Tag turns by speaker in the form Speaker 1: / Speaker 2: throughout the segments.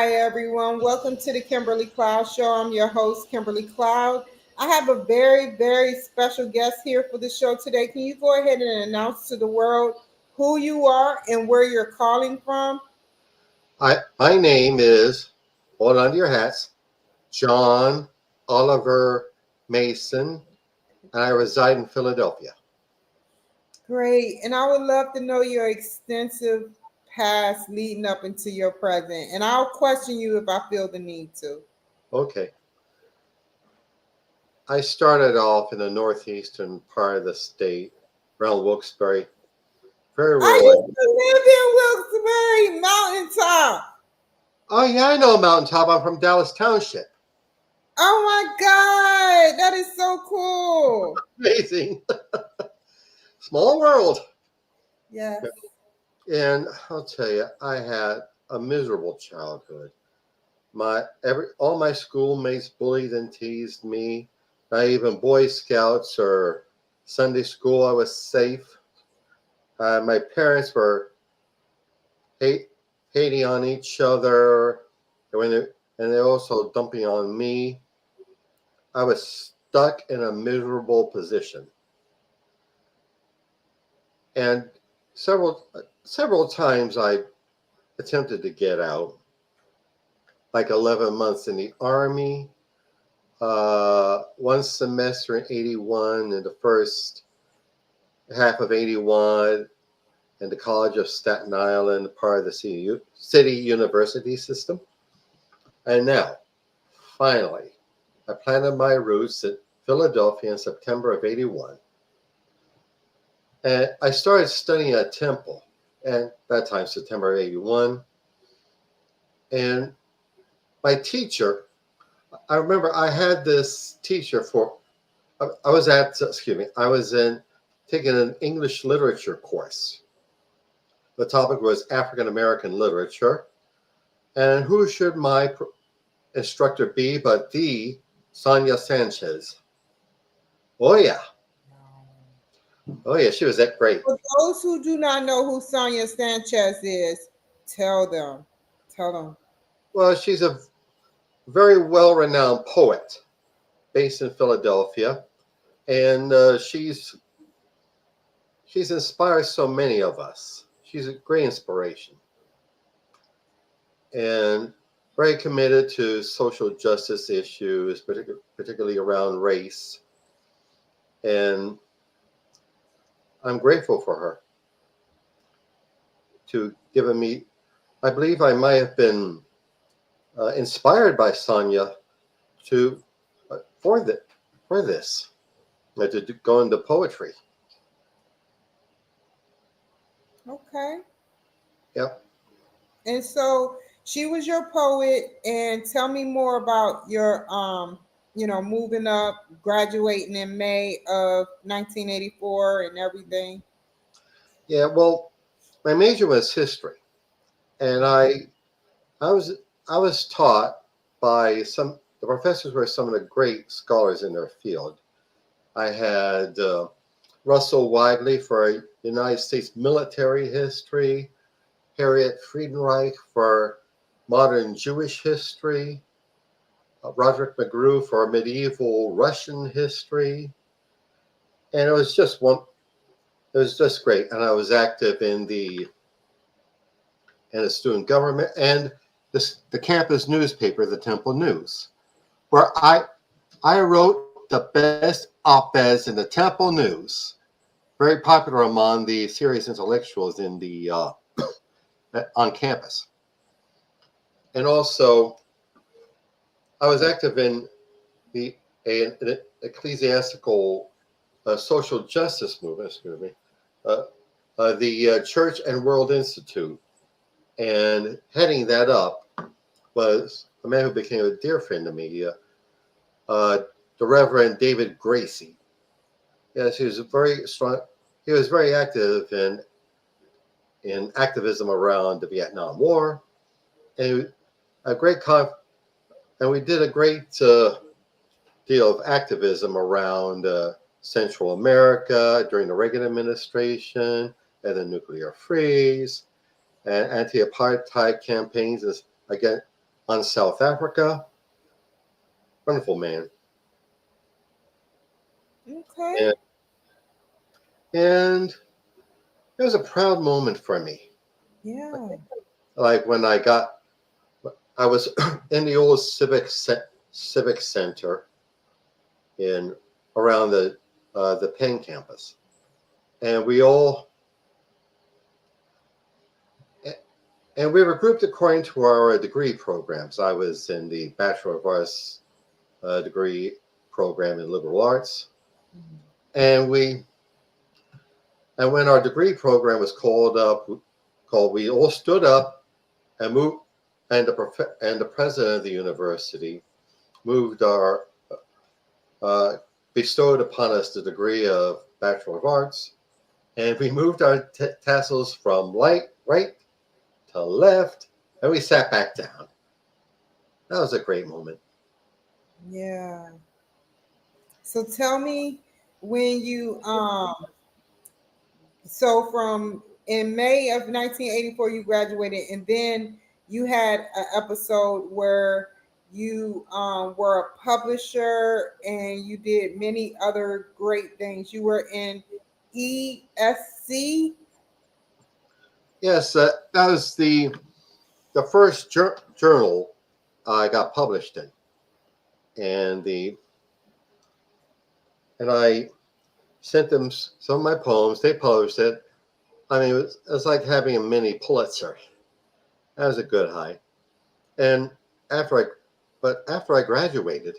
Speaker 1: Hi, everyone. Welcome to the Kimberly Cloud Show. I'm your host, Kimberly Cloud. I have a very special guest here for the show today. Can you go ahead and announce to the world who you are and where you're calling from?
Speaker 2: My name is, hold on to your hats, John Oliver Mason, and I reside in Philadelphia.
Speaker 1: Great. And I would love to know your extensive past leading up into your present. And I'll question you if I feel the need to.
Speaker 2: Okay. I started off in the northeastern part of the state, around Wilkes-Barre, very
Speaker 1: I
Speaker 2: rural.
Speaker 1: used to live in Wilkes-Barre, Mountaintop.
Speaker 2: Oh, yeah, I know Mountaintop. I'm from Dallas Township.
Speaker 1: Oh my God, that is so cool.
Speaker 2: Amazing. Small world.
Speaker 1: Yes.
Speaker 2: And I'll tell you, I had a miserable childhood. All my schoolmates bullied and teased me. Not even Boy Scouts or Sunday school, I was safe. My parents were hating on each other, and they also dumping on me. I was stuck in a miserable position, and several times I attempted to get out, like 11 months in the Army, one semester in 81, and the first half of 81 in the College of Staten Island, part of the city university system. And now, finally, I planted my roots in Philadelphia in September of 81. And I started studying at Temple, and that time, September of 81. And my teacher, I remember I had this teacher I was taking an English literature course. The topic was African American literature. And who should my instructor be but the Sonia Sanchez? Oh, yeah. Oh, yeah, she was that great.
Speaker 1: For those who do not know who Sonia Sanchez is, tell them. Tell them.
Speaker 2: Well, she's a very well-renowned poet based in Philadelphia. And she's inspired so many of us. She's a great inspiration. And very committed to social justice issues, particularly around race. And I'm grateful for her to giving me. I believe I might have been inspired by Sonia to for this to go into poetry.
Speaker 1: Okay.
Speaker 2: Yep.
Speaker 1: And so she was your poet, and tell me more about your moving up, graduating in May of 1984 and everything.
Speaker 2: Yeah. Well, my major was history, and I was I was taught by the professors were some of the great scholars in their field. I had Russell Widely for United States military history, Harriet Friedenreich for modern Jewish history, Roderick McGrew for medieval Russian history, and it was just great. And I was active in the student government and the campus newspaper, the Temple News, where I wrote the best op-eds in the Temple News, very popular among the serious intellectuals in the on campus. And also, I was active in an ecclesiastical social justice movement. Excuse me, the Church and World Institute, and heading that up was a man who became a dear friend to me, the Reverend David Gracie. Yes, he was very strong. He was very active in activism around the Vietnam War, and we did a great deal of activism around Central America during the Reagan administration and the nuclear freeze and anti-apartheid campaigns on South Africa. Wonderful man.
Speaker 1: Okay.
Speaker 2: And, and it was a proud moment for me.
Speaker 1: Yeah.
Speaker 2: Like when I was in the old civic center in around the Penn campus, and we were grouped according to our degree programs. I was in the Bachelor of Arts degree program in liberal arts, and when our degree program was we all stood up and moved, and the president of the university moved bestowed upon us the degree of Bachelor of Arts, and we moved our tassels from right to left, and we sat back down. That was a great moment.
Speaker 1: Yeah. So tell me when you so from in May of 1984 you graduated, and then you had an episode where you were a publisher and you did many other great things. You were in ESC.
Speaker 2: Yes, that was the first journal I got published in, and I sent them some of my poems. They published it. I mean, it was like having a mini Pulitzer. That was a good high. And after I graduated,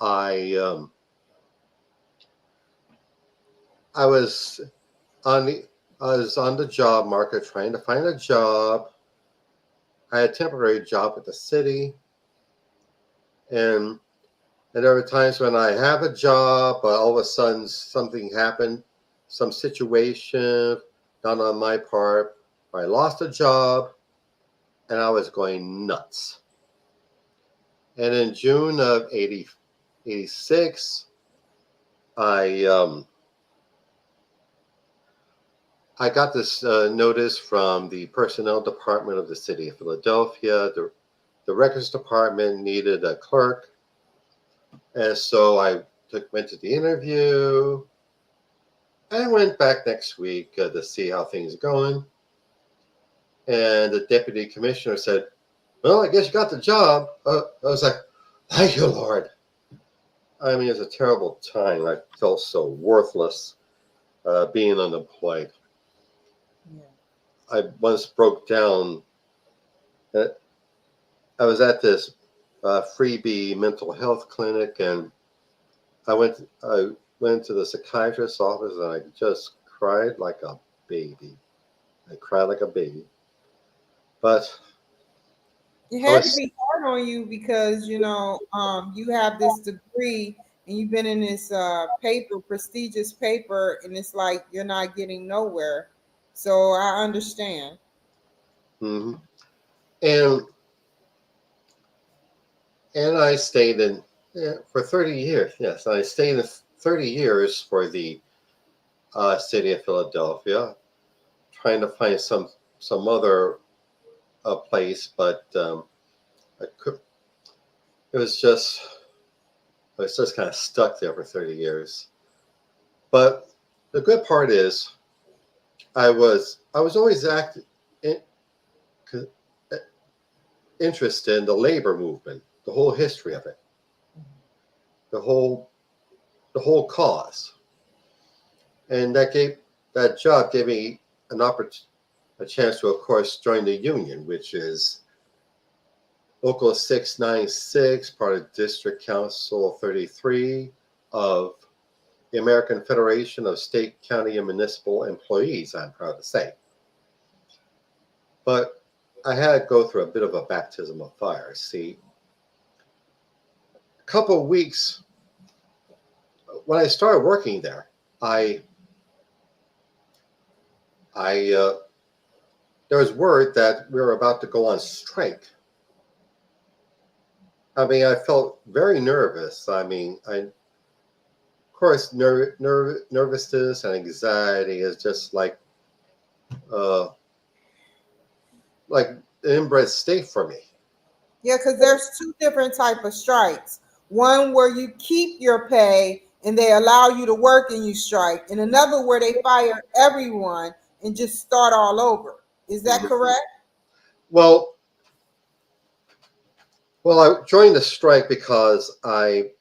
Speaker 2: I I was on the job market trying to find a job. I had a temporary job at the city, and there were times when I have a job, but all of a sudden something happened, some situation done on my part, where I lost a job, and I was going nuts. And in June of 86, I I got this notice from the personnel department of the city of Philadelphia. The records department needed a clerk, and so I went to the interview. I went back next week to see how things are going, and the deputy commissioner said, "Well, I guess you got the job." I was like, "Thank you, Lord." I mean, it's a terrible time. I felt so worthless being unemployed.
Speaker 1: Yeah.
Speaker 2: I once broke down. uh, I was at this freebie mental health clinic, and I went to the psychiatrist's office, and I just cried like a baby. I cried like a baby. But
Speaker 1: It
Speaker 2: I
Speaker 1: had to
Speaker 2: was,
Speaker 1: be hard on you because you have this degree and you've been in this prestigious paper, and it's like you're not getting nowhere. So I understand.
Speaker 2: mhm. and I stayed in for 30 years. Yes, I stayed in 30 years for the city of Philadelphia, trying to find some other place, but I could, it was just I was just kind of stuck there for 30 years. But the good part is I was always in, interested in the labor movement, the whole history of it, the whole cause, and that job gave me a chance to, of course, join the union, which is Local 696, part of District Council 33 of the American Federation of State, County, and Municipal Employees, I'm proud to say. But I had to go through a bit of a baptism of fire. See, a couple of weeks when I started working there, I there was word that we were about to go on strike. I mean, I felt very nervous. I mean, of course, nervousness and anxiety is just uh, like an inbred state for me.
Speaker 1: Yeah, because there's two different type of strikes. One where you keep your pay and they allow you to work and you strike, and another where they fire everyone and just start all over. Is that
Speaker 2: Mhm.
Speaker 1: correct?
Speaker 2: Well, I joined the strike because I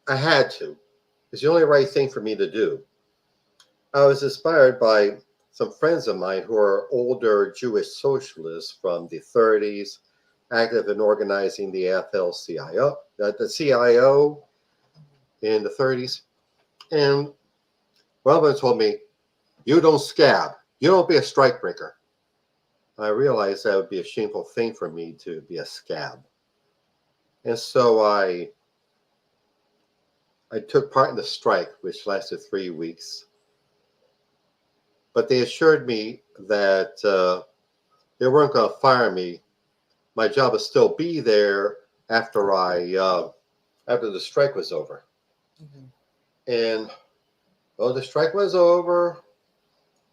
Speaker 2: had to. It's the only right thing for me to do. I was inspired by some friends of mine who are older Jewish socialists from the 30s, active in organizing the AFL-CIO, the CIO in the 30s. And one of them told me, "You don't scab. You don't be a strikebreaker." I realized that would be a shameful thing for me to be a scab. And so I took part in the strike, which lasted 3 weeks. But they assured me that they weren't going to fire me. My job would still be there after after the strike was over.
Speaker 1: Mhm.
Speaker 2: And well, the strike was over.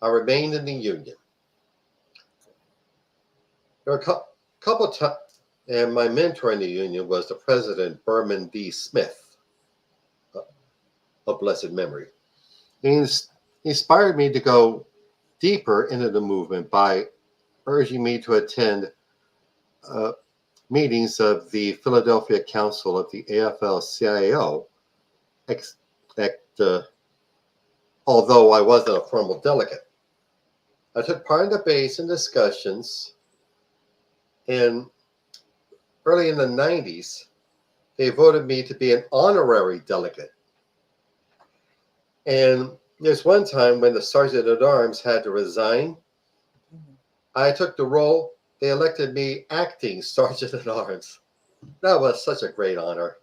Speaker 2: I remained in the union. There were a couple of times, and my mentor in the union was the president, Berman D. Smith, of blessed memory. He inspired me to go deeper into the movement by urging me to attend uh, meetings of the Philadelphia Council of the AFL-CIO, ex- uh, although I wasn't a formal delegate. I took part in debates and discussions, and early in the 90s, they voted me to be an honorary delegate. And there's one time when the sergeant at arms had to resign.
Speaker 1: Mhm.
Speaker 2: I took the role. They elected me acting sergeant at arms. That was such a great honor.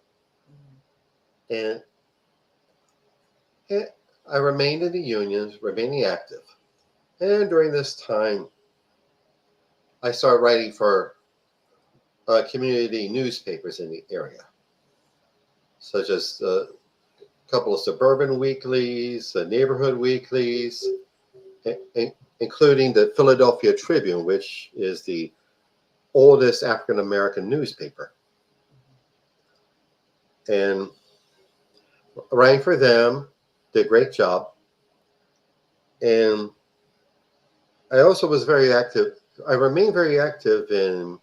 Speaker 2: And I remained in the unions, remaining active. And during this time, I started writing for community newspapers in the area, such as a couple of suburban weeklies, neighborhood weeklies, including the Philadelphia Tribune, which is the oldest African American newspaper. And writing for them, did a great job. And I also was very active. I remained very active in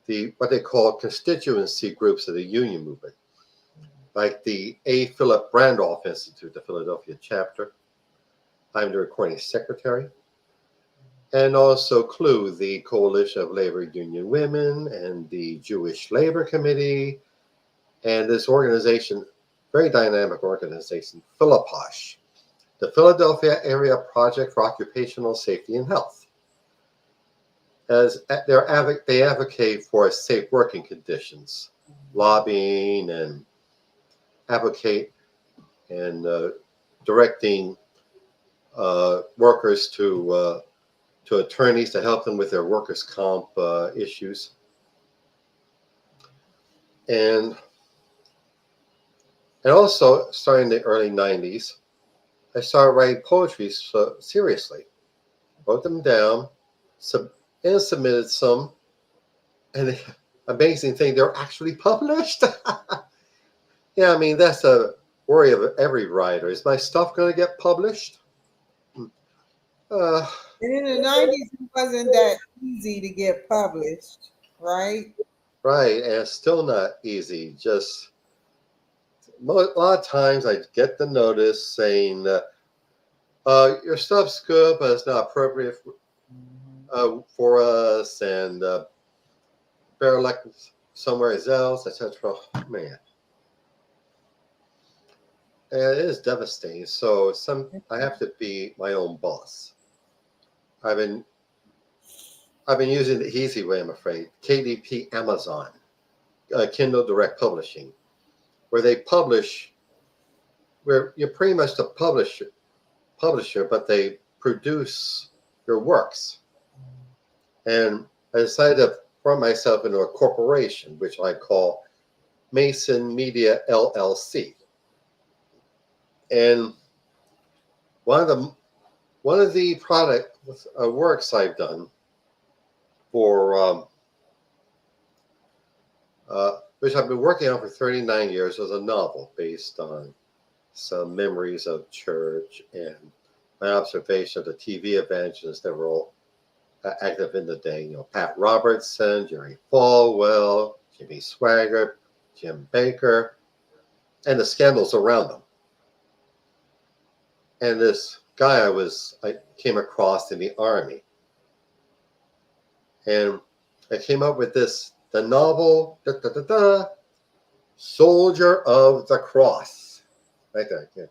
Speaker 2: the what they call constituency groups of the union movement, like the A. Philip Randolph Institute, the Philadelphia chapter. I'm the recording secretary. And also CLUE, the Coalition of Labor Union Women, and the Jewish Labor Committee, and this organization, very dynamic organization, Philipposh, the Philadelphia Area Project for Occupational Safety and Health. As they advocate for safe working conditions, lobbying and advocate and directing workers to attorneys to help them with their workers' comp issues. And also, starting in the early 90s, I started writing poetry seriously. Wrote them down, and submitted some. And the amazing thing, they're actually published. Yeah, I mean, that's a worry of every writer. Is my stuff going to get published? Uh,
Speaker 1: And in the 90s, it wasn't that easy to get published, right?
Speaker 2: right, and it's still not easy. Just a lot of times I get the notice saying, your stuff's good, but it's not appropriate for us, and better like somewhere else, etc. Man, and it is devastating. So I have to be my own boss. I've been I've been using the easy way, I'm afraid. KDP Amazon, Kindle Direct Publishing, where they publish, where you're pretty much the publisher, but they produce your works. And I decided to form myself into a corporation, which I call Mason Media LLC. And one of the product works I've done for which I've been working on for 39 years, was a novel based on some memories of church and my observation of the TV evangelists that were all active in the day. Pat Robertson, Jerry Falwell, Jimmy Swaggart, Jim Baker, and the scandals around them. And this guy I came across in the Army. And I came up with the novel, Soldier of the Cross. Right there.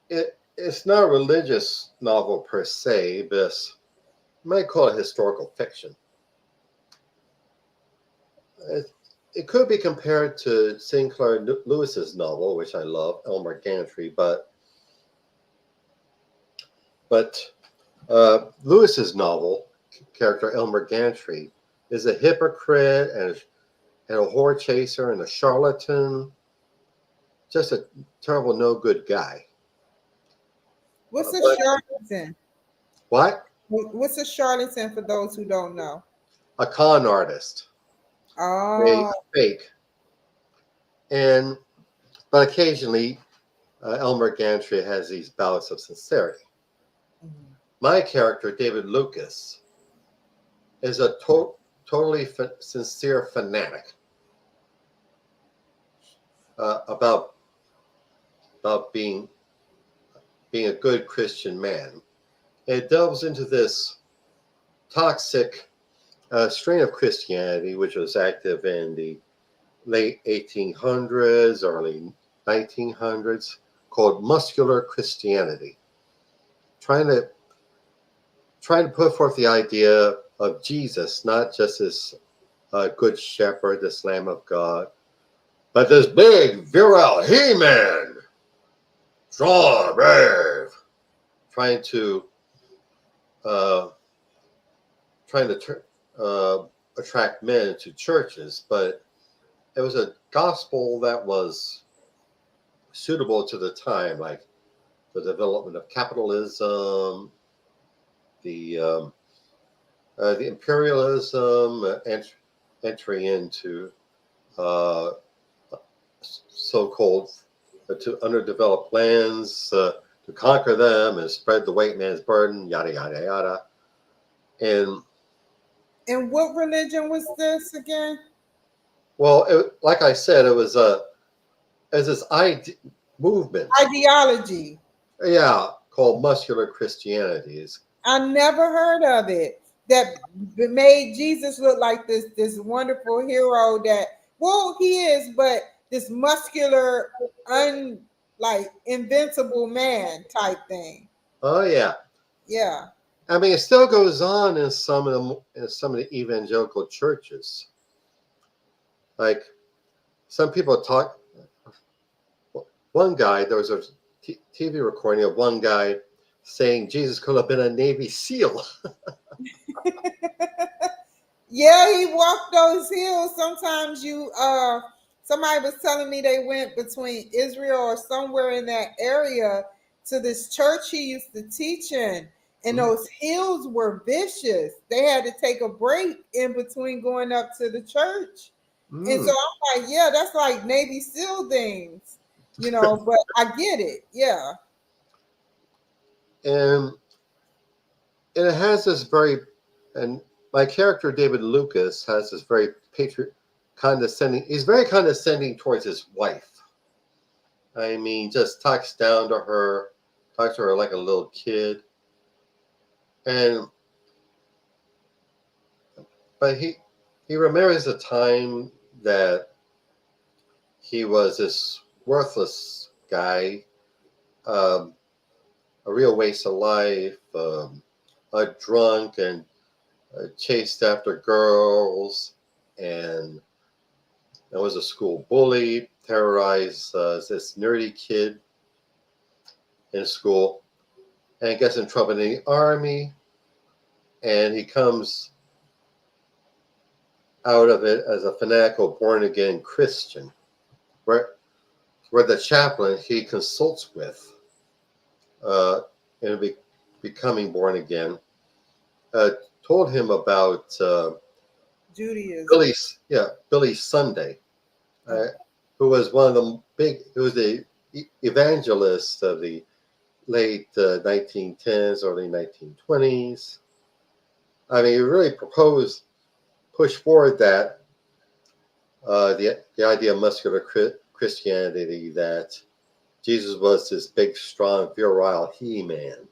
Speaker 2: Yeah. It's not a religious novel per se, but you might call it historical fiction. It could be compared to Sinclair Lewis's novel, which I love, Elmer Gantry, but Lewis's novel character Elmer Gantry is a hypocrite and a whore chaser and a charlatan, just a terrible no good guy.
Speaker 1: What's a charlatan?
Speaker 2: What?
Speaker 1: What's a charlatan for those who don't know?
Speaker 2: A con artist.
Speaker 1: Oh.
Speaker 2: Fake. But occasionally, Elmer Gantry has these bouts of sincerity. Mm-hmm. My character, David Lucas, is a totally sincere fanatic about being a good Christian man. It delves into this toxic strain of Christianity, which was active in the late 1800s, early 1900s, called muscular Christianity, trying to put forth the idea of Jesus, not just as a good shepherd, this Lamb of God, but this big, virile he-man, strong, brave, trying to attract men to churches, but it was a gospel that was suitable to the time, like the development of capitalism, the imperialism, entry into so-called to underdeveloped lands, to conquer them and spread the white man's burden, yada yada yada.
Speaker 1: And what religion was this again?
Speaker 2: Well, like I said, it was this movement,
Speaker 1: ideology.
Speaker 2: Yeah, called muscular Christianity.
Speaker 1: I never heard of it. That made Jesus look like this wonderful hero that, well, he is, but this muscular, invincible man type thing.
Speaker 2: Oh yeah.
Speaker 1: Yeah.
Speaker 2: I mean, it still goes on in some of the evangelical churches. Like some people talk. One guy, there was a TV recording of one guy saying Jesus could have been a Navy SEAL.
Speaker 1: Yeah, he walked those hills. Sometimes somebody was telling me they went between Israel or somewhere in that area to this church he used to teach in. And those hills were vicious. They had to take a break in between going up to the church. And so I'm like, yeah, that's like Navy SEAL things, but I get it. Yeah.
Speaker 2: And it has this and my character, David Lucas, has this very condescending, he's very condescending towards his wife. I mean, just talks to her like a little kid. But he remembers a time that he was this worthless guy, a real waste of life, a drunk and chased after girls, and was a school bully, terrorized this nerdy kid in school, and gets in trouble in the army, and he comes out of it as a fanatical born-again Christian, where the chaplain he consults with in becoming born again told him about
Speaker 1: Judaism.
Speaker 2: Billy Sunday,
Speaker 1: Okay.
Speaker 2: who was one of the who was the evangelist of the late 1910s, early 1920s. I mean, he really pushed forward that the idea of muscular Christianity, that Jesus was this big, strong, virile he-man,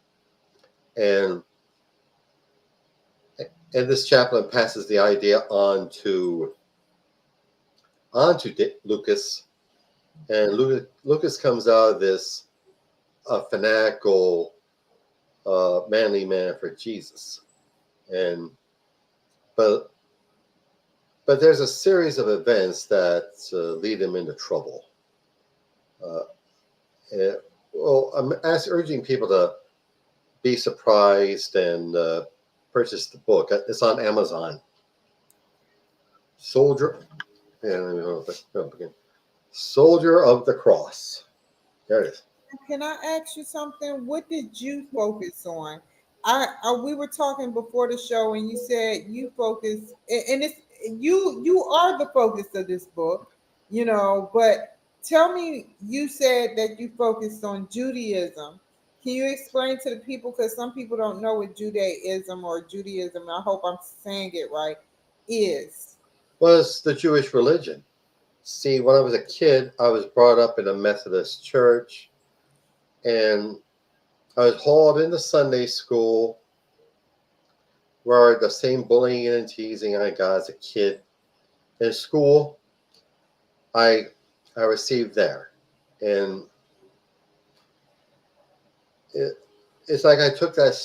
Speaker 2: and this chaplain passes the idea on to Lucas, and Lucas comes out of this fanatical, manly man for Jesus, and but there's a series of events that lead him into trouble. Uh, well, I'm urging people to be surprised and purchase the book. It's on Amazon. Soldier, Soldier of the Cross. There it is.
Speaker 1: Can I ask you something? What did you focus on? We were talking before the show, and you said you focus, and it's you are the focus of this book, you know. But tell me, you said that you focused on Judaism. Can you explain to the people, because some people don't know what Judaism or Judaism, I hope I'm saying it right, is?
Speaker 2: Was the Jewish religion. See, when I was a kid, I was brought up in a Methodist church, and I was hauled into Sunday school, where the same bullying and teasing I got as a kid in school, I received there, and it's like I took that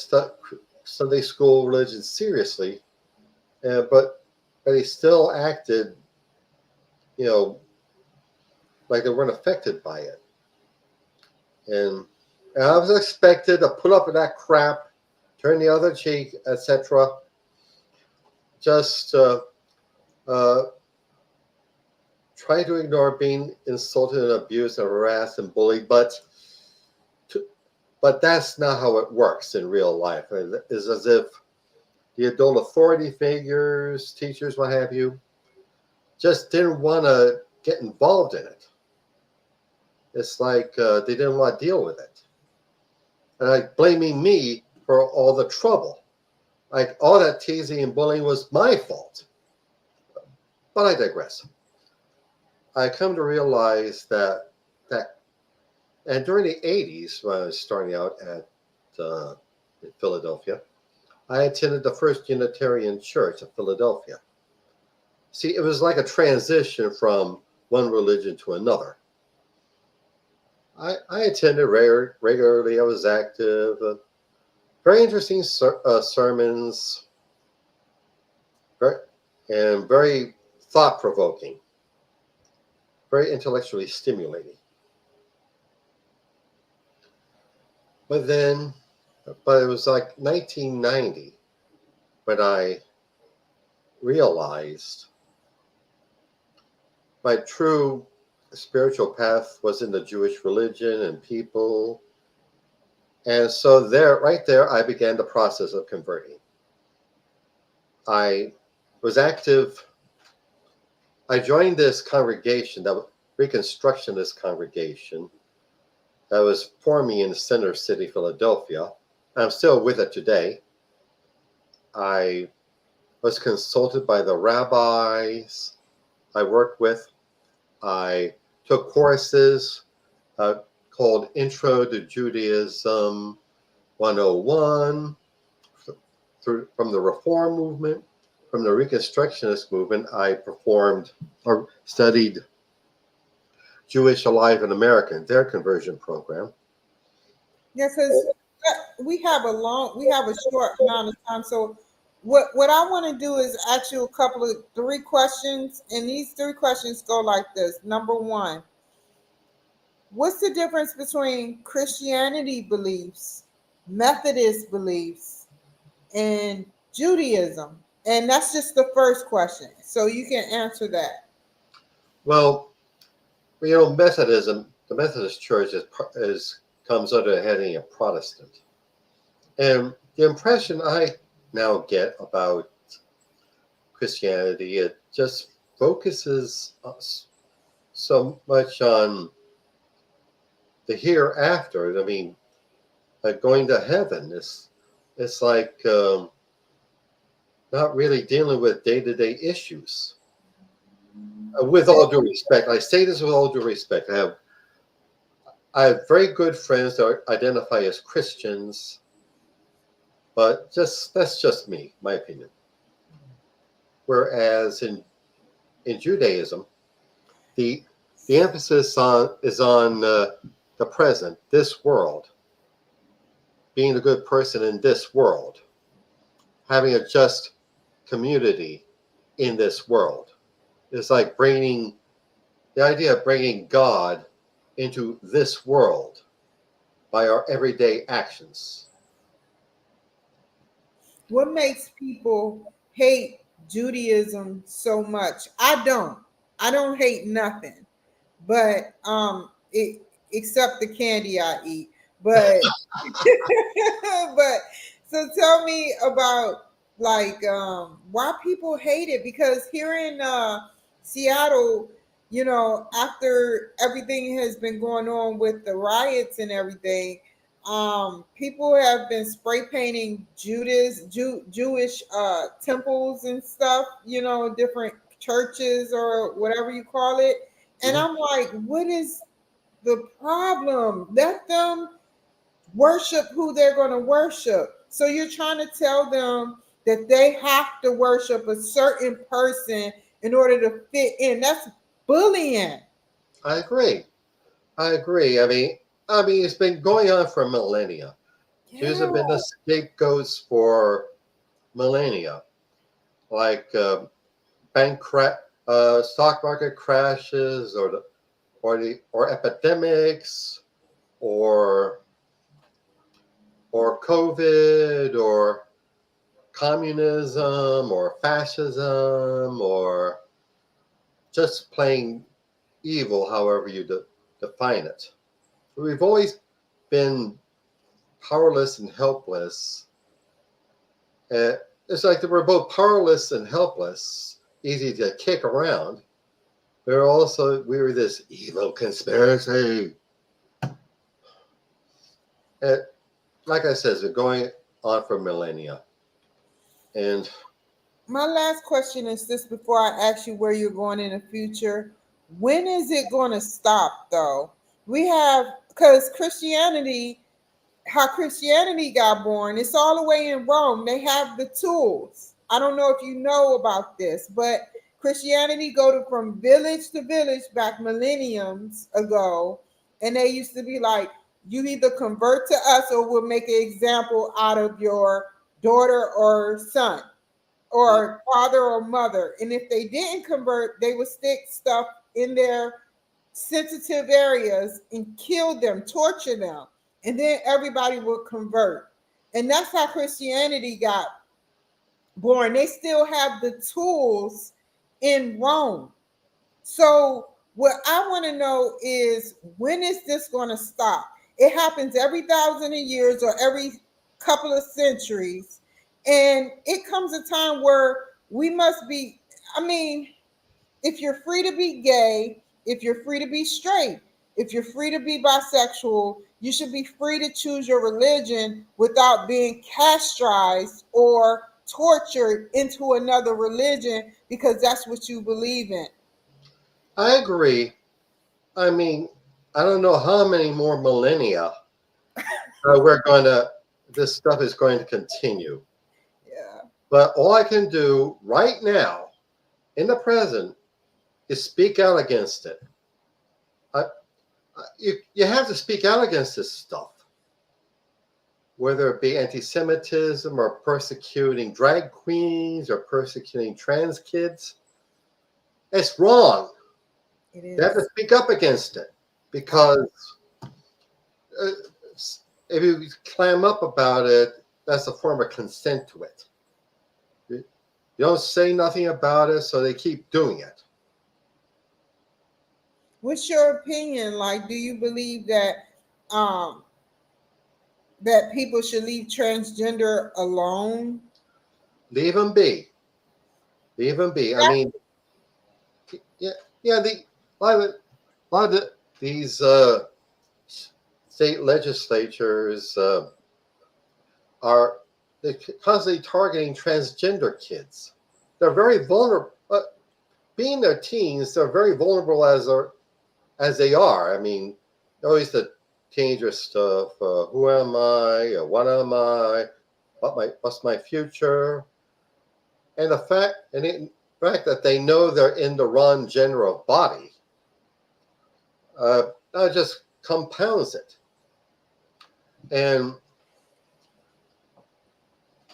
Speaker 2: Sunday school religion seriously, but they still acted, like they weren't affected by it, and I was expected to put up with that crap, turn the other cheek, etc. Just try to ignore being insulted and abused and harassed and bullied, but that's not how it works in real life. It's as if the adult authority figures, teachers, what have you, just didn't want to get involved in it. It's like they didn't want to deal with it. And like blaming me for all the trouble. Like all that teasing and bullying was my fault. But I digress. I come to realize that and during the 80s, when I was starting out at in Philadelphia, I attended the First Unitarian Church of Philadelphia. See, it was like a transition from one religion to another. I attended regularly. I was active. Very interesting sermons, and very thought-provoking, very intellectually stimulating. But it was like 1990 when I realized my true spiritual path was in the Jewish religion and people. And so right there, I began the process of converting. I was active. I joined this congregation, that Reconstructionist congregation, that was forming in Center City, Philadelphia. I'm still with it today. I was consulted by the rabbis I worked with. I took courses called Intro to Judaism 101 from the Reform movement. From the Reconstructionist movement, I performed or studied Jewish Alive in America, their conversion program.
Speaker 1: Yeah, because we have a short amount of time. So what I want to do is ask you three questions, and these three questions go like this. Number one, what's the difference between Christianity beliefs, Methodist beliefs, and Judaism? And that's just the first question. So you can answer that.
Speaker 2: Well, Methodism, the Methodist Church comes under the heading of Protestant. And the impression I now get about Christianity. It just focuses us so much on the hereafter. I mean, going to heaven. It's like not really dealing with day-to-day issues. With all due respect, I say this with all due respect. I have very good friends that identify as Christians, but that's just me, my opinion. Whereas in Judaism, the emphasis is on the present, this world, being a good person in this world, having a just community in this world. It's like the idea of bringing God into this world by our everyday actions.
Speaker 1: What makes people hate Judaism so much? I don't. I don't hate nothing, but except the candy I eat. But but so tell me about like why people hate it, because here in Seattle, after everything has been going on with the riots and everything, people have been spray painting Jewish temples and stuff, different churches or whatever you call it. And
Speaker 2: Mhm.
Speaker 1: I'm like, what is the problem? Let them worship who they're going to worship. So you're trying to tell them that they have to worship a certain person in order to fit in. That's bullying.
Speaker 2: I agree. I agree. I mean, it's been going on for millennia. Jews
Speaker 1: Yeah.
Speaker 2: have been the scapegoats for millennia, like stock market crashes, or epidemics, or COVID, or communism, or fascism, or just plain evil, however you define it. We've always been powerless and helpless. And it's like we're both powerless and helpless, easy to kick around. We were this evil conspiracy. And like I said, it's been going on for millennia. And
Speaker 1: My last question is this before I ask you where you're going in the future. When is it going to stop, though? We have, because how Christianity got born, it's all the way in Rome. They have the tools. I don't know if you know about this, but Christianity from village to village back millenniums ago, and they used to be like, you either convert to us or we'll make an example out of your daughter or son or father or mother. And if they didn't convert, they would stick stuff in their sensitive areas and kill them, torture them. And then everybody would convert. And that's how Christianity got born. They still have the tools in Rome. So what I want to know is, when is this going to stop? It happens every thousand of years or every couple of centuries. And it comes a time where we must be, I mean, if you're free to be gay, if you're free to be straight, if you're free to be bisexual, you should be free to choose your religion without being castrated or tortured into another religion because that's what you believe in.
Speaker 2: I agree. I mean, I don't know how many more millennia this stuff is going to continue.
Speaker 1: Yeah.
Speaker 2: But all I can do right now, in the present, is speak out against it. I, you have to speak out against this stuff, whether it be anti-Semitism or persecuting drag queens or persecuting trans kids. It's wrong.
Speaker 1: It
Speaker 2: You have to
Speaker 1: is.
Speaker 2: speak up against it, because uh, if you clam up about it, that's a form of consent to it. You don't say nothing about it, so they keep doing it.
Speaker 1: What's your opinion? Like, do you believe um that people should leave transgender alone?
Speaker 2: Leave them be. Even be. I mean, yeah, yeah. A lot of, a lot of these state legislatures are they're constantly targeting transgender kids. They're very vulnerable. Being their teens, they're very vulnerable as they are. I mean, always the teenager stuff. Who am I? What am I? What's my future? And the fact that they know they're in the wrong gender of body that just compounds it. And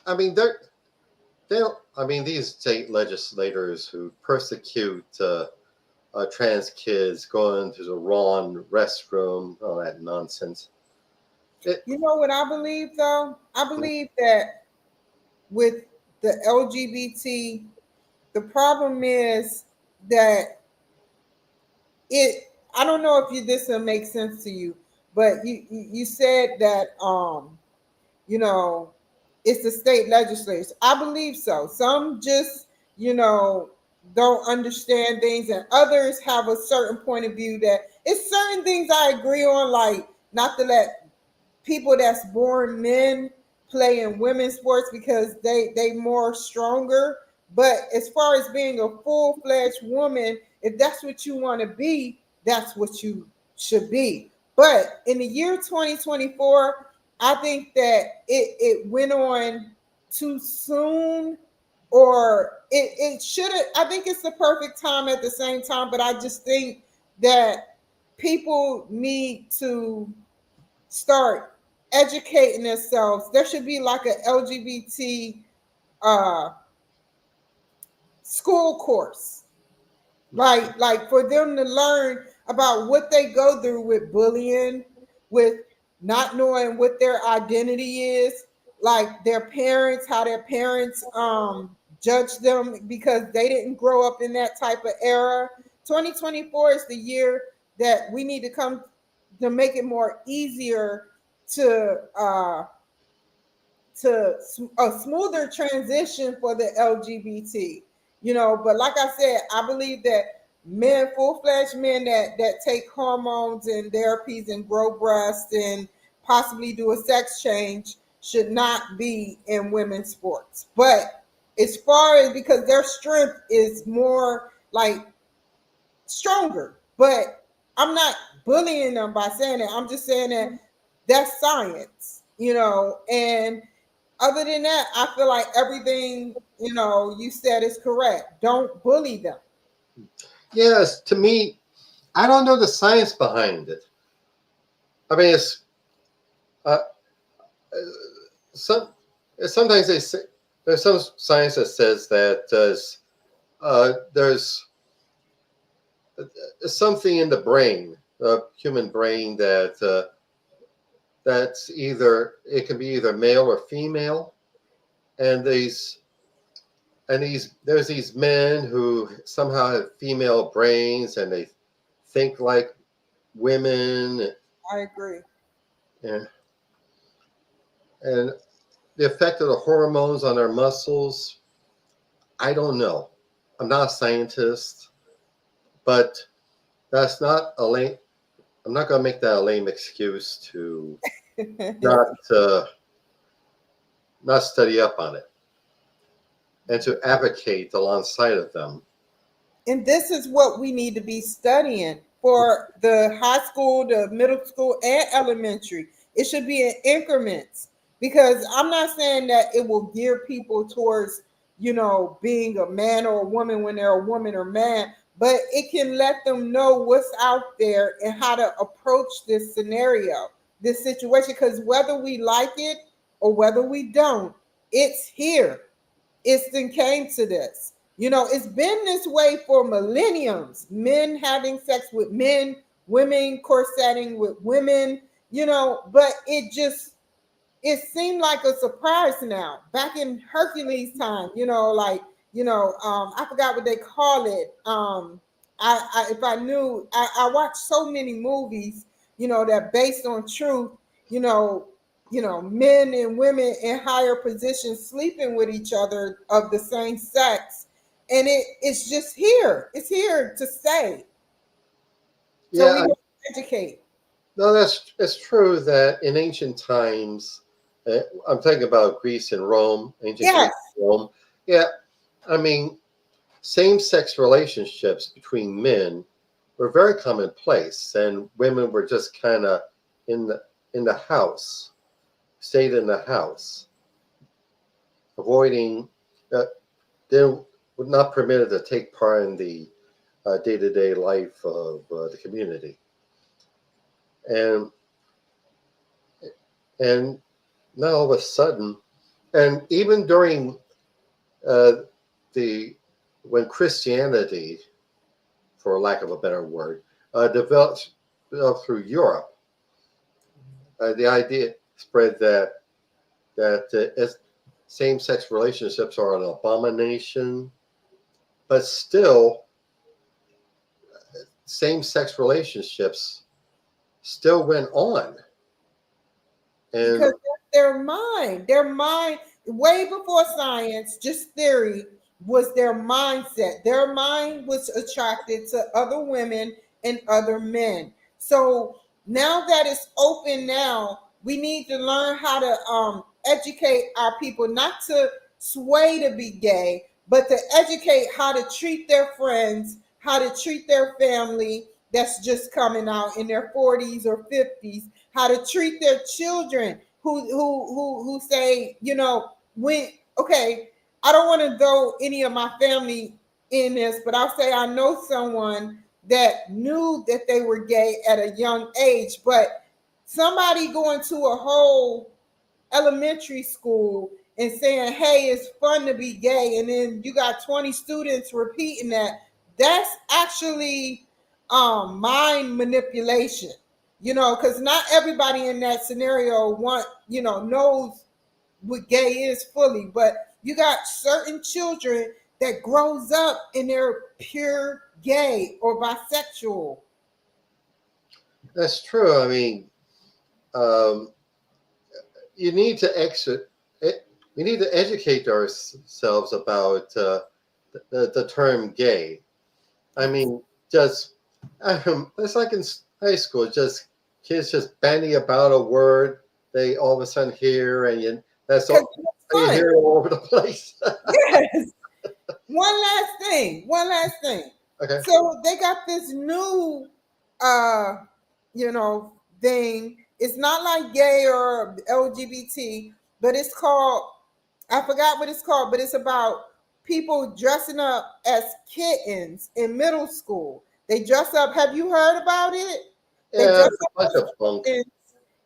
Speaker 2: I mean, they don't. I mean, these state legislators who persecute trans kids going to the wrong restroom, all that nonsense.
Speaker 1: You know what I believe though? I believe that with the LGBT, the problem is that it. I don't know if this will make sense to you, but you said that you know, it's the state legislators. I believe so. Some just, don't understand things, and others have a certain point of view that it's certain things I agree on, like not to let people that's born men play in women's sports because they more stronger. But as far as being a full-fledged woman, if that's what you want to be, that's what you should be. But in the year 2024, I think that it went on too soon, or it should have. I think it's the perfect time at the same time, but I just think that people need to start educating themselves. There should be like a LGBT uh, school course, like for them to learn about what they go through with bullying, with not knowing what their identity is, like their parents, how their parents judge them because they didn't grow up in that type of era. 2024 is the year that we need to come to make it more easier to a smoother transition for the LGBT. But like I said, I believe that men, full-fledged men that take hormones and therapies and grow breasts and possibly do a sex change should not be in women's sports. But as far as, because their strength is more like stronger, but I'm not bullying them by saying that. I'm just saying that that's science, and other than that, I feel like everything, you said is correct. Don't bully them.
Speaker 2: Yes, to me, I don't know the science behind it. I mean, it's uh, some. Sometimes they say there's some science that says that there's something in the brain, the human brain, that's it can be either male or female, and there's these men who somehow have female brains and they think like women.
Speaker 1: I agree.
Speaker 2: and and the effect of the hormones on their muscles, I don't know. I'm not a scientist, but that's not a lame. I'm not going to make that a lame excuse to not not study up on it and to advocate alongside of them.
Speaker 1: And this is what we need to be studying for the high school, the middle school, and elementary. It should be in increments, because I'm not saying that it will gear people towards, being a man or a woman when they're a woman or man, but it can let them know what's out there and how to approach this scenario, this situation, because whether we like it or whether we don't, it's here. It's then came to this. It's been this way for millenniums. Men having sex with men, women corsetting with women, but it seemed like a surprise now. Back in Hercules time, I forgot what they call it. If I knew, I watched so many movies, that based on truth, you know, men and women in higher positions sleeping with each other of the same sex, and it's just here. It's here to stay. So we
Speaker 2: Yeah,
Speaker 1: must educate.
Speaker 2: no, it's true that in ancient times, I'm thinking about Greece and Rome, ancient Greece
Speaker 1: Yes,
Speaker 2: and Rome. Yeah, I mean, same-sex relationships between men were very commonplace, and women were just kind of in the house, stayed in the house, avoiding. They were not permitted to take part in the day-to-day life of the community, and and now all of a sudden, and even during uh, the when Christianity, for lack of a better word, developed through Europe, the idea spread that same-sex relationships are an abomination, but still, same-sex relationships still went on,
Speaker 1: because
Speaker 2: and
Speaker 1: their mind, way before science, just theory was their mindset. Their mind was attracted to other women and other men. So now that it's open, now we need to learn how to educate our people, not to sway to be gay, but to educate how to treat their friends, how to treat their family that's just coming out in their 40s or 50s, how to treat their children who say, when okay, I don't want to throw any of my family in this, but I'll say I know someone that knew that they were gay at a young age, but somebody going to a whole elementary school and saying, hey, it's fun to be gay, and then you got 20 students repeating that's actually mind manipulation, because not everybody in that scenario knows what gay is fully, but you got certain children that grows up and they're pure gay or bisexual.
Speaker 2: that's true. I mean, um, you need to exit. We need to educate ourselves about the term gay. I mean, just it's like in high school, just kids just bandy about a word they all of a sudden hear, and that's
Speaker 1: Because
Speaker 2: all
Speaker 1: it's
Speaker 2: you
Speaker 1: fun.
Speaker 2: hear it all over the place.
Speaker 1: Yes. One last thing.
Speaker 2: Okay.
Speaker 1: So they got this new uh thing. It's not like gay or LGBT, but it's called, I forgot what it's called, but it's about people dressing up as kittens in middle school. They dress up. Have you heard about it? They
Speaker 2: Yeah,
Speaker 1: dress
Speaker 2: it's a
Speaker 1: up
Speaker 2: bunch
Speaker 1: as
Speaker 2: of bunk.
Speaker 1: kittens.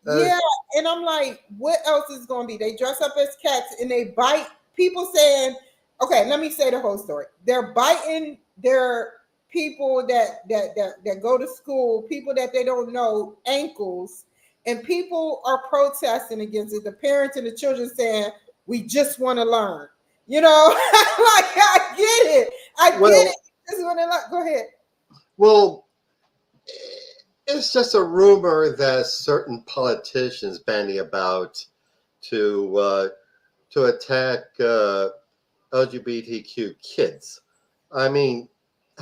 Speaker 2: Uh,
Speaker 1: Yeah, and I'm like, what else is going to be? They dress up as cats and they bite people saying, okay, let me say the whole story. They're biting their people that go to school, people that they don't know, ankles, and people are protesting against it. The parents and the children saying, we just want to learn. Like I get it. I get
Speaker 2: well,
Speaker 1: it. Just want to learn. Go ahead.
Speaker 2: well, it's just a rumor that certain politicians bandy about to uh, to attack LGBTQ kids. I mean,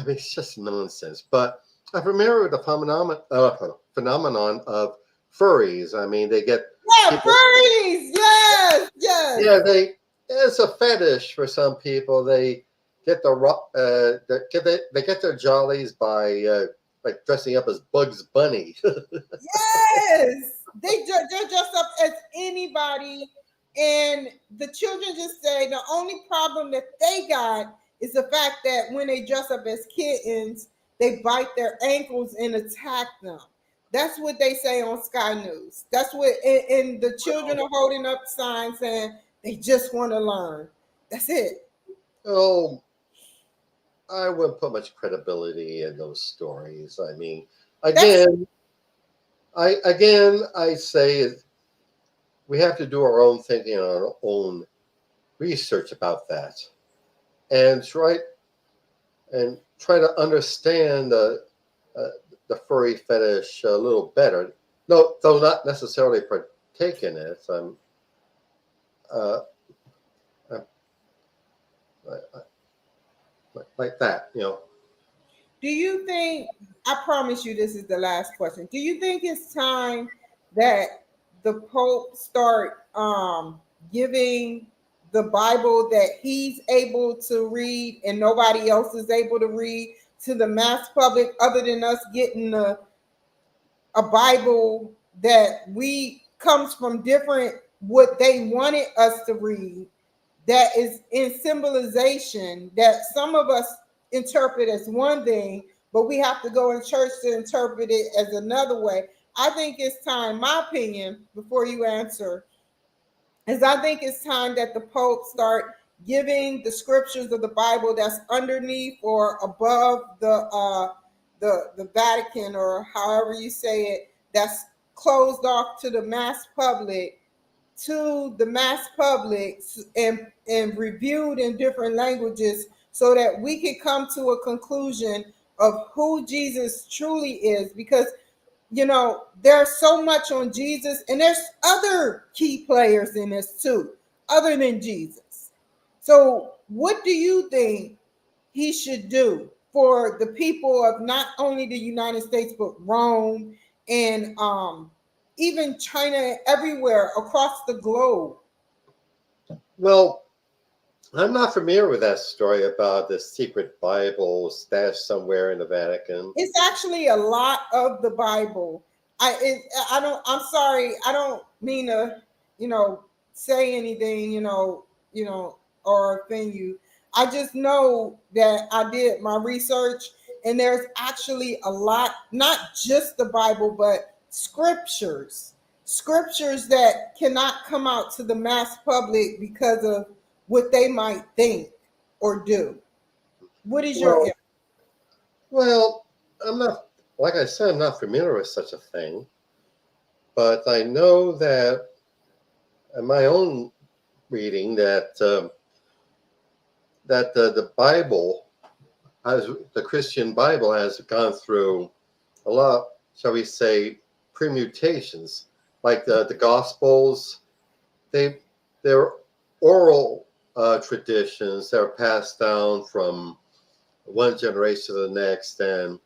Speaker 2: it's just nonsense. But I'm familiar with the phenomenon of furries. I mean, they get
Speaker 1: Yeah,
Speaker 2: people.
Speaker 1: furries. Yes, yes.
Speaker 2: Yeah, it's a fetish for some people. They get they get their jollies by like dressing up as Bugs Bunny.
Speaker 1: Yes, they're dressed up as anybody, and the children just say the only problem that they got is the fact that when they dress up as kittens, they bite their ankles and attack them. That's what they say on Sky News. That's what, and the children are holding up signs saying they just want to learn. That's it.
Speaker 2: Oh, I wouldn't put much credibility in those stories. I mean,
Speaker 1: That's
Speaker 2: I say we have to do our own thinking, our own research about that, and try to understand uh, the furry fetish a little better. No, though not necessarily partake in it. Uh, I, like that, you know.
Speaker 1: Do you think, I promise you this is the last question. Do you think it's time that the Pope start giving the Bible that he's able to read and nobody else is able to read to the mass public, other than us getting a Bible that we comes from different what they wanted us to read, that is in symbolization that some of us interpret as one thing, but we have to go in church to interpret it as another way. I think it's time, my opinion, before you answer, is I think it's time that the Pope start giving the scriptures of the Bible that's underneath or above the Vatican, or however you say it, that's closed off to the mass public, and reviewed in different languages, so that we can come to a conclusion of who Jesus truly is. Because there's so much on Jesus, and there's other key players in this too, other than Jesus. So, what do you think he should do for the people of not only the United States, but Rome and even China, everywhere across the globe?
Speaker 2: Well, I'm not familiar with that story about the secret Bible stashed somewhere in the Vatican.
Speaker 1: It's actually a lot of the Bible. I don't. I'm sorry. I don't mean to, say anything, or offend you. I just know that I did my research, and there's actually a lot, not just the Bible, but scriptures that cannot come out to the mass public because of what they might think or do. What is your?
Speaker 2: Well, well, I'm not, like I said, I'm not familiar with such a thing, but I know that in my own reading that the Bible, as the Christian Bible, has gone through a lot, shall we say, permutations. Like the Gospels, they're oral traditions that are passed down from one generation to the next, and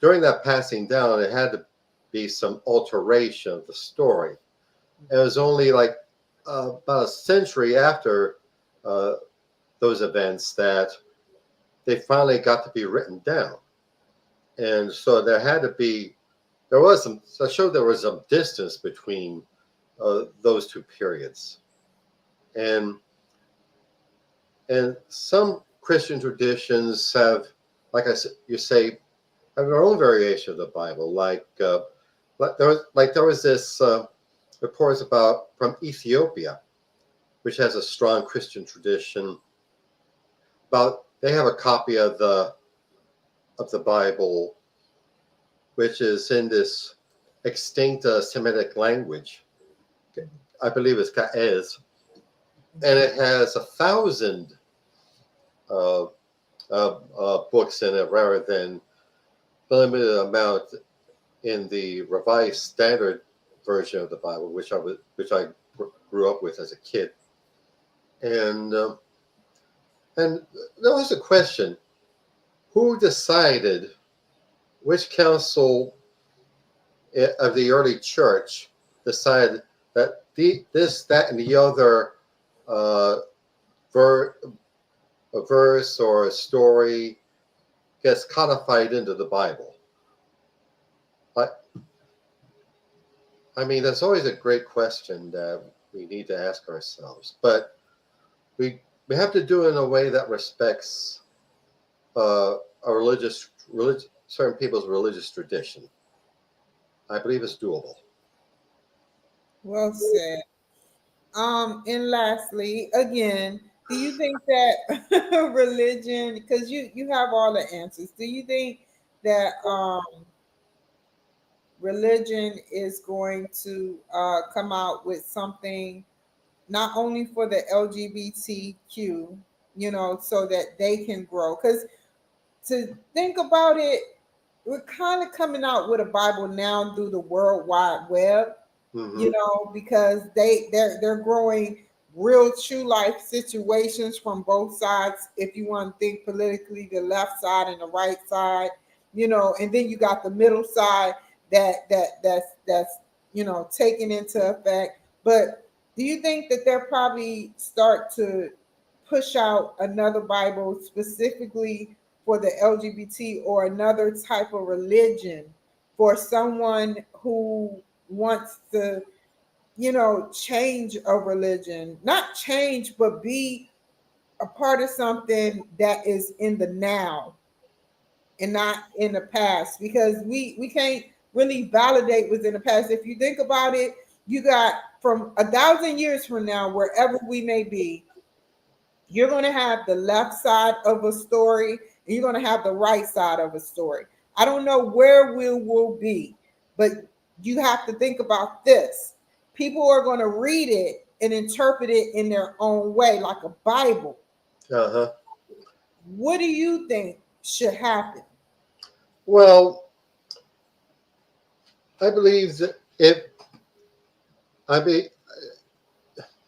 Speaker 2: during that passing down, it had to be some alteration of the story. It was only like about a century after those events that they finally got to be written down. And so there was some, so I showed there was some distance between those two periods. And some Christian traditions have, like I said, you say, have their own variation of the Bible. Like there was this reports about from Ethiopia, which has a strong Christian tradition. About they have a copy of the Bible, which is in this extinct Semitic language. I believe it's Ge'ez, and it has 1,000 books in it, rather than the limited amount in the Revised Standard Version of the Bible, which I grew up with as a kid. And there was a question: who decided, which council of the early church decided that this, that, and the other a verse or a story gets codified into the Bible? I mean, that's always a great question that we need to ask ourselves. But we have to do it in a way that respects a certain people's religious tradition. I believe it's doable.
Speaker 1: Well said. And lastly, again, do you think that religion, because you have all the answers, do you think that religion is going to come out with something not only for the LGBTQ, so that they can grow? Because to think about it, we're kind of coming out with a Bible now through the World Wide Web,
Speaker 2: Mm-hmm.
Speaker 1: because they're growing real true life situations from both sides. If you want to think politically, the left side and the right side, and then you got the middle side that's taken into effect. But do you think that they'll probably start to push out another Bible specifically for the LGBT, or another type of religion for someone who wants to, change a religion? Not change, but be a part of something that is in the now and not in the past, because we can't really validate what's in the past. If you think about it, you got from 1,000 years from now, wherever we may be, you're going to have the left side of a story and you're going to have the right side of a story. I don't know where we will be, but you have to think about this. People are going to read it and interpret it in their own way, like a Bible.
Speaker 2: Uh-huh.
Speaker 1: What do you think should happen?
Speaker 2: Well, I believe that I be,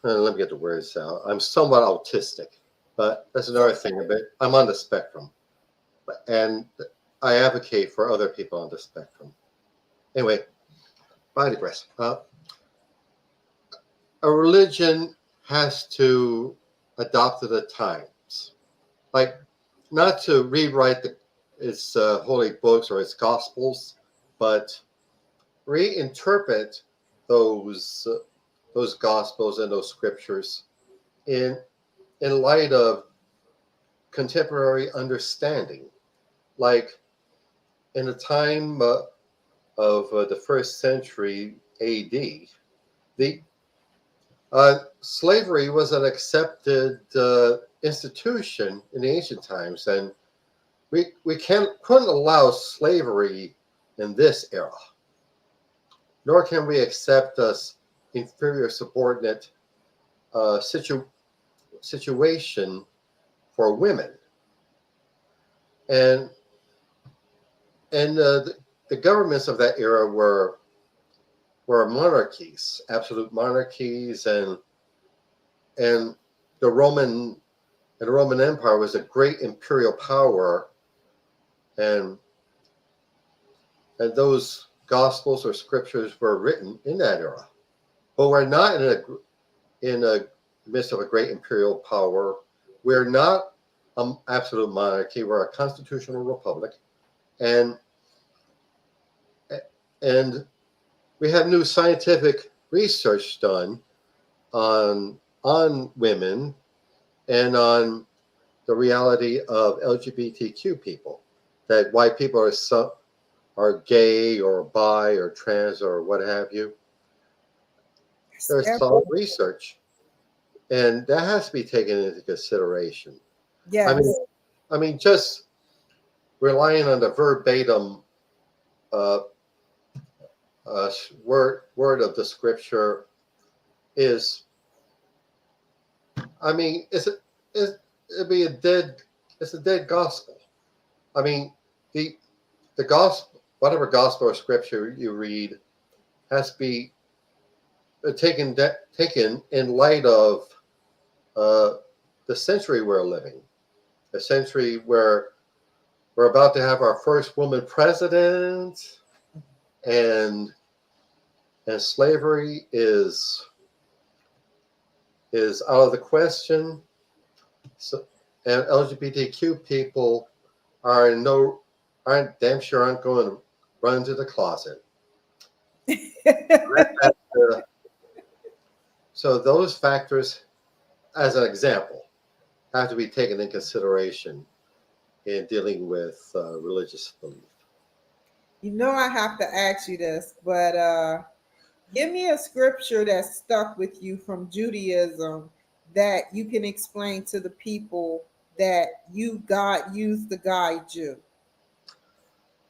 Speaker 2: let me get the words out. I'm somewhat autistic, but that's another thing. But I'm on the spectrum, and I advocate for other people on the spectrum. Anyway, I digress. A religion has to adopt to the times, like not to rewrite its holy books or its gospels, but reinterpret those gospels and those scriptures in light of contemporary understanding. Like in the time of the first century AD, the slavery was an accepted institution in the ancient times, and we couldn't allow slavery in this era, nor can we accept us inferior subordinate situation for women. And the governments of that era were monarchies, absolute monarchies, and the Roman Empire was a great imperial power, and those gospels or scriptures were written in that era. But we're not in the midst of a great imperial power. We're not an absolute monarchy. We're a constitutional republic, and we have new scientific research done on women and on the reality of LGBTQ people, that white people are gay or bi or trans or what have you. There's solid research, and that has to be taken into consideration.
Speaker 1: Yes.
Speaker 2: I mean, just relying on the verbatim word of the scripture is, I mean, it'd be it's a dead gospel. I mean, the gospel, whatever gospel or scripture you read, has to be taken in light of the century we're living, a century where we're about to have our first woman president, and slavery is out of the question. So, and LGBTQ people aren't damn sure aren't going to run to the closet. So those factors, as an example, have to be taken in consideration in dealing with religious belief.
Speaker 1: I have to ask you this, but give me a scripture that stuck with you from Judaism that you can explain to the people that God used to guide you.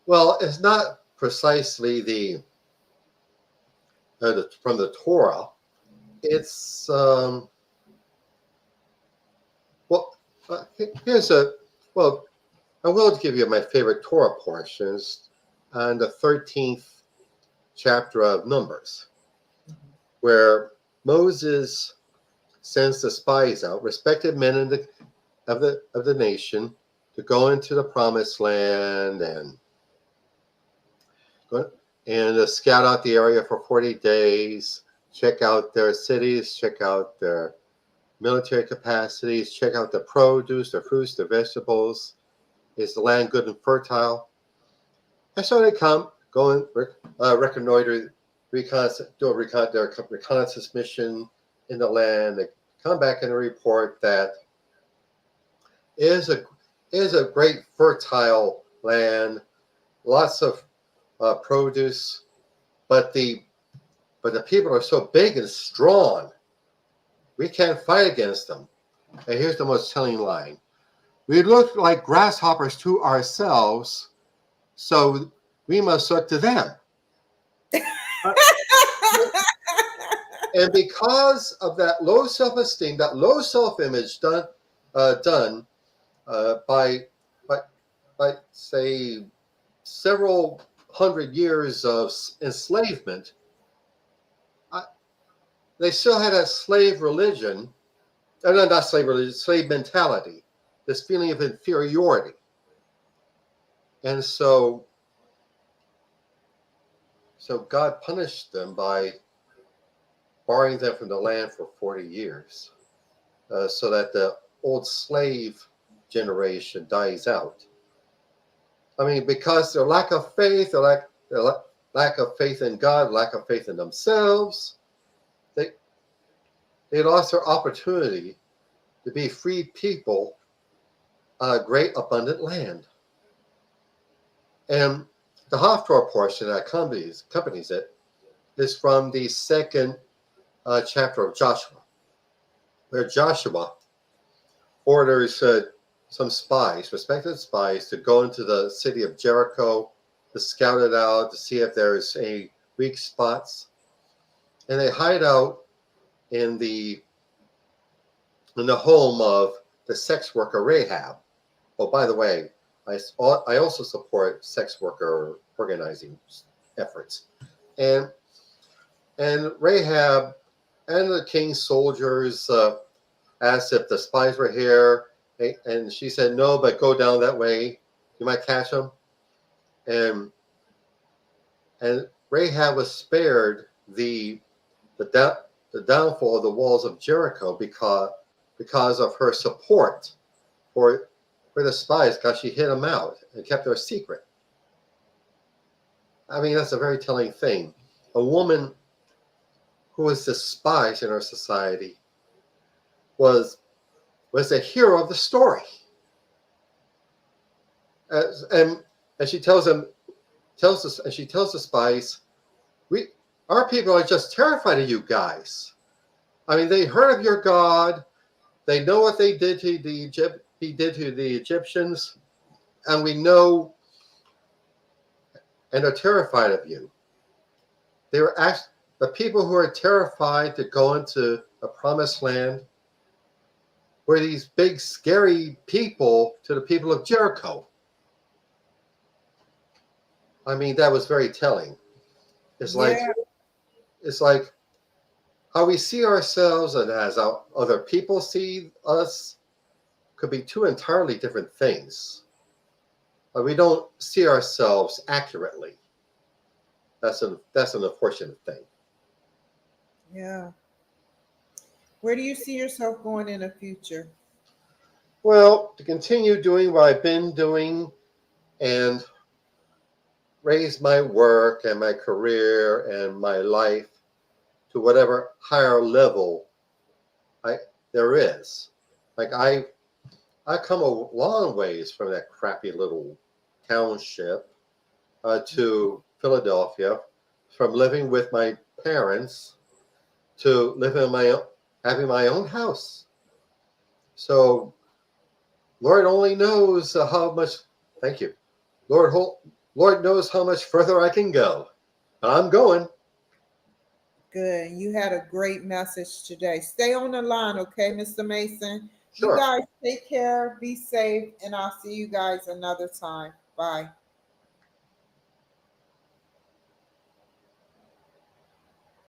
Speaker 2: Well, it's not precisely from the Torah. It's here's I'm going to give you my favorite Torah portions on the 13th chapter of Numbers, where Moses sends the spies out, respected men of the nation, to go into the promised land and scout out the area for 40 days, check out their cities, check out their military capacities, check out the produce, their fruits, their vegetables. Is the land good and fertile? And so they go and reconnoiter, do a reconnaissance mission in the land. They come back and report that it is a great fertile land, lots of produce, but the people are so big and strong, we can't fight against them. And here's the most telling line: we look like grasshoppers to ourselves, so we must look to them. And because of that low self-esteem, that low self-image done by say several hundred years of enslavement, they still had a slave religion, not slave religion, slave mentality, this feeling of inferiority. And so God punished them by barring them from the land for 40 years, so that the old slave generation dies out. I mean, because their lack of faith, their lack of faith in God, lack of faith in themselves, they lost their opportunity to be free people on a great abundant land. And the Haftorah portion that accompanies it is from the second chapter of Joshua, where Joshua orders some spies, respected spies, to go into the city of Jericho to scout it out, to see if there's any weak spots. And they hide out in the home of the sex worker Rahab. Oh, by the way, I also support sex worker organizing efforts. And Rahab and the king's soldiers asked if the spies were here, and she said no, but go down that way, you might catch them. And Rahab was spared the downfall of the walls of Jericho because of her support for the spies, because she hid them out and kept their secret. I mean, that's a very telling thing. A woman who was despised in our society was the hero of the story. And she tells the spies, our people are just terrified of you guys. I mean, they heard of your God. They know what he did to the Egyptians, and we know, and are terrified of you. They were the people who are terrified to go into the promised land were these big, scary people to the people of Jericho. I mean, that was very telling. It's like how we see ourselves and as other people see us could be two entirely different things. We don't see ourselves accurately. That's an unfortunate thing.
Speaker 1: Yeah. Where do you see yourself going in the future?
Speaker 2: Well, to continue doing what I've been doing and raise my work and my career and my life to whatever higher level there is. Like I come a long ways from that crappy little township to Philadelphia, from living with my parents to having my own house. So Lord only knows how much. Thank you, Lord knows how much further I can go. I'm going.
Speaker 1: Good. You had a great message today. Stay on the line, okay, Mr. Mason?
Speaker 2: Sure.
Speaker 1: You guys take care, be safe, and I'll see you guys another time. Bye.